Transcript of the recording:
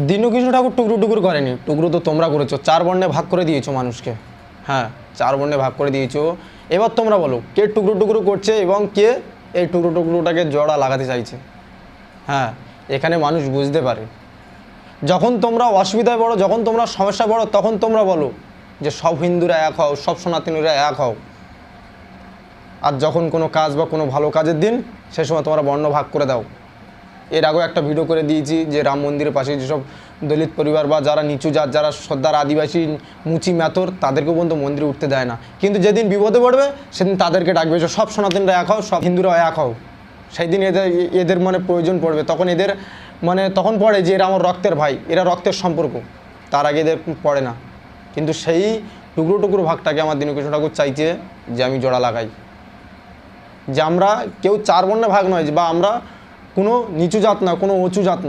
দীনকৃষ্ণ ঠাকুর টুকরো টুকরো করেনি, টুকরো তো তোমরা করেছো, 4 বর্ণে ভাগ করে দিয়েছো মানুষকে। হ্যাঁ, 4 বর্ণে ভাগ করে দিয়েছো। এবার তোমরা বলো কে টুকরো টুকরো করছে এবং কে এই টুকরো টুকরোটাকে জোড়া লাগাতে চাইছে। হ্যাঁ, এখানে মানুষ বুঝতে পারে। যখন তোমরা অসুবিধায় পড়ো, যখন তোমরা সমস্যা পড়ো, তখন তোমরা বলো যে সব হিন্দুরা এক হও, সব সনাতনীরা এক হও। আর যখন কোনো কাজ বা কোনো ভালো কাজের দিন, সে সময় তোমরা বর্ণ ভাগ করে দাও। এর আগেও একটা ভিডিও করে দিয়েছি যে রাম মন্দিরের পাশে যেসব দলিত পরিবার বা যারা নিচু জাত, যারা সর্দার আদিবাসী মুচি ম্যাথর, তাদেরকেও পর্যন্ত মন্দিরে উঠতে দেয় না। কিন্তু যেদিন বিপদে পড়বে সেদিন তাদেরকে ডাকবে যে সব সনাতনীরা এক হও, সব হিন্দুরা এক হও। সেই দিন এদের মানে প্রয়োজন পড়বে, তখন এদের মানে তখন পড়ে যে এরা আমার রক্তের ভাই, এরা রক্তের সম্পর্ক। তার আগে এদের পড়ে না। কিন্তু সেই টুকরো টুকরো ভাগটাকে আমার দীনকৃষ্ণ ঠাকুর চাইছে যে আমি জোড়া লাগাই, যে আমরা কেউ 4 বর্ণে ভাগ নয়, বা আমরা কোনো নিচু জাত না, কোনো উঁচু জাত না।